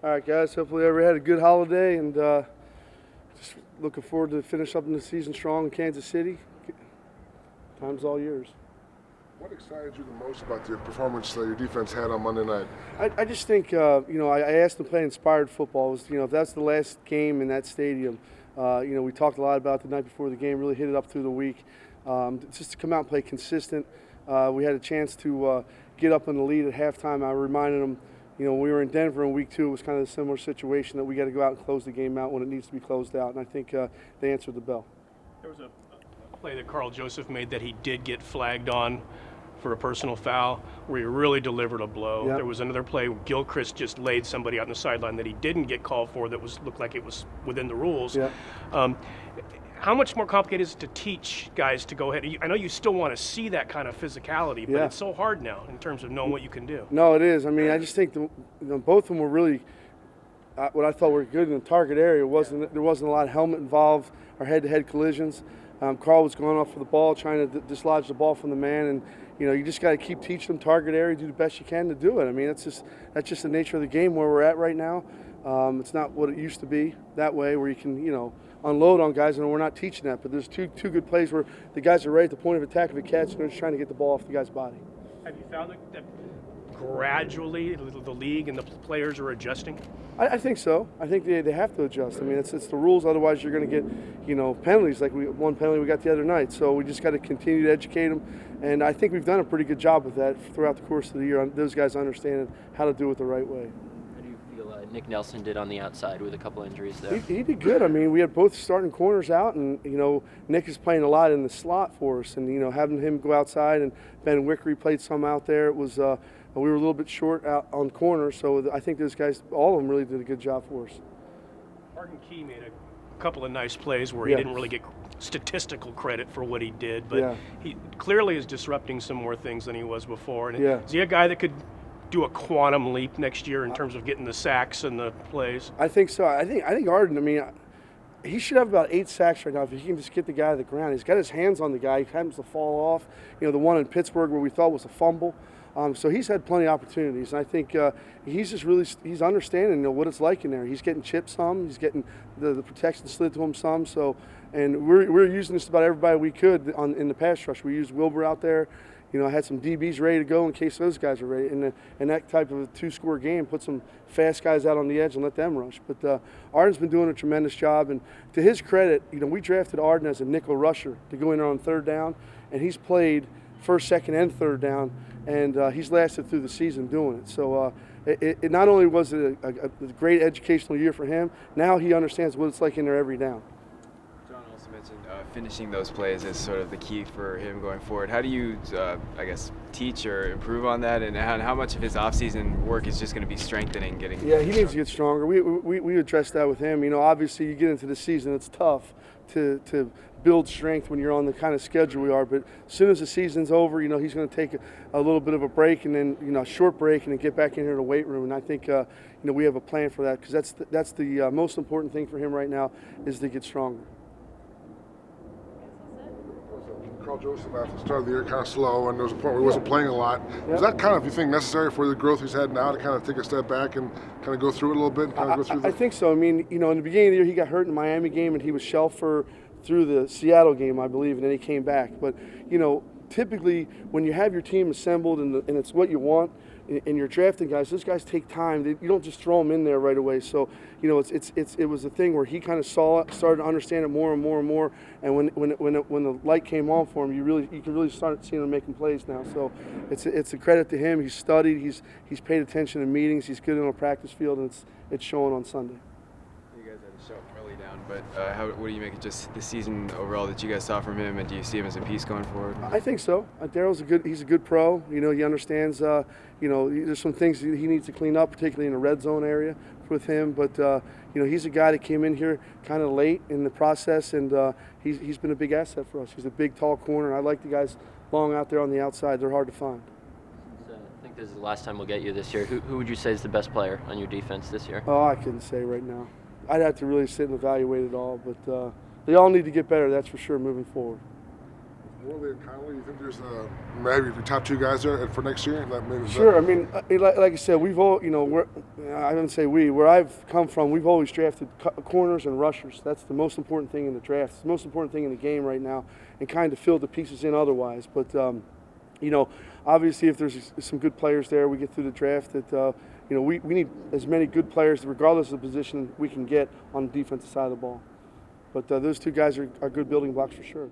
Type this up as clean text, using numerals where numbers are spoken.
All right, guys. Hopefully everybody had a good holiday, and just looking forward to finish up in the season strong in Kansas City. Time's all yours. What excited you the most about the performance that your defense had on Monday night? I just think, I asked them to play inspired football. It was, if that's the last game in that stadium, we talked a lot about the night before the game, really hit it up through the week. Just to come out and play consistent. We had a chance to get up in the lead at halftime. I reminded them, when we were in Denver in week 2, it was kind of a similar situation that we got to go out and close the game out when it needs to be closed out, and I think they answered the bell. There was a play that Karl Joseph made that he did get flagged on for a personal foul where he really delivered a blow. Yep. There was another play where Gilchrist just laid somebody out on the sideline that he didn't get called for that looked like it was within the rules. Yep. How much more complicated is it to teach guys to go ahead? I know you still want to see that kind of physicality, but it's so hard now in terms of knowing what you can do. No, it is. I mean, I just think both of them were really what I thought were good in the target area. There wasn't a lot of helmet involved or head-to-head collisions. Karl was going off for the ball, trying to dislodge the ball from the man, and you just got to keep teaching them target area, do the best you can to do it. I mean, that's just the nature of the game where we're at right now. It's not what it used to be that way, where you can unload on guys, and we're not teaching that. But there's two good plays where the guys are right at the point of attack of a catch, and they're just trying to get the ball off the guy's body. Have you found that gradually the league and the players are adjusting? I think so. I think they have to adjust. I mean, it's the rules. Otherwise, you're going to get penalties like one penalty we got the other night. So we just got to continue to educate them, and I think we've done a pretty good job with that throughout the course of the year. Those guys understanding how to do it the right way. How do you feel Nick Nelson did on the outside with a couple injuries there? He did good. I mean, we had both starting corners out, and Nick is playing a lot in the slot for us, and having him go outside, and Ben Wickery played some out there. It was. We were a little bit short out on corners, so I think those guys, all of them, really did a good job for us. Arden Key made a couple of nice plays where he didn't really get statistical credit for what he did, but he clearly is disrupting some more things than he was before. And is he a guy that could do a quantum leap next year in terms of getting the sacks and the plays? I think so. I think Arden, I mean, he should have about 8 sacks right now if he can just get the guy to the ground. He's got his hands on the guy. He happens to fall off. The one in Pittsburgh where we thought was a fumble. So he's had plenty of opportunities, and I think he's understanding what it's like in there. He's getting chipped some, he's getting the protection slid to him some. So, and we're using just about everybody we could in the pass rush. We used Wilbur out there. I had some DBs ready to go in case those guys are ready. And that type of a 2-score game, put some fast guys out on the edge and let them rush. But Arden's been doing a tremendous job, and to his credit, we drafted Arden as a nickel rusher to go in there on 3rd down, and he's played 1st, 2nd, and 3rd down. And he's lasted through the season doing it. So it not only was it a great educational year for him, now he understands what it's like in there every down. John also mentioned finishing those plays is sort of the key for him going forward. How do you, teach or improve on that, and how much of his off-season work is just going to be strengthening, getting? Yeah, he needs to get stronger. We addressed that with him. Obviously you get into the season, it's tough to build strength when you're on the kind of schedule we are. But as soon as the season's over, he's going to take a little bit of a break, and then a short break, and then get back in here to the weight room. And I think we have a plan for that, because that's the most important thing for him right now is to get stronger. Karl Joseph after the start of the year kind of slow, and there was a point where he wasn't playing a lot. Was that kind of, you think, necessary for the growth he's had now to kind of take a step back and kind of go through it a little bit? And kind of go through I think so. I mean, in the beginning of the year he got hurt in the Miami game, and he was shelved through the Seattle game, I believe, and then he came back. But typically when you have your team assembled and it's what you want, and you're drafting guys, those guys take time. You don't just throw them in there right away. So it was a thing where he kind of saw it, started to understand it more and more and more. And when the light came on for him, you can really start seeing him making plays now. So it's a credit to him. He's studied. He's paid attention in meetings. He's good on the practice field, and it's showing on Sunday. You guys had to show early down, but what do you make of just the season overall that you guys saw from him, and do you see him as a piece going forward? I think so. Daryl's he's a good pro. He understands. There's some things he needs to clean up, particularly in the red zone area with him. But he's a guy that came in here kind of late in the process, and he's been a big asset for us. He's a big, tall corner. I like the guys long out there on the outside. They're hard to find. I think this is the last time we'll get you this year. Who would you say is the best player on your defense this year? Oh, I couldn't say right now. I'd have to really sit and evaluate it all, but they all need to get better, that's for sure, moving forward. Worley and Connolly, you think there's maybe your top two guys there for next year? Sure. I mean, like I said, we've all, I don't say we, where I've come from, we've always drafted corners and rushers. That's the most important thing in the draft. It's the most important thing in the game right now, and kind of fill the pieces in otherwise. But, obviously if there's some good players there, we get through the draft that, we need as many good players, regardless of the position, we can get on the defensive side of the ball. But those two guys are good building blocks for sure.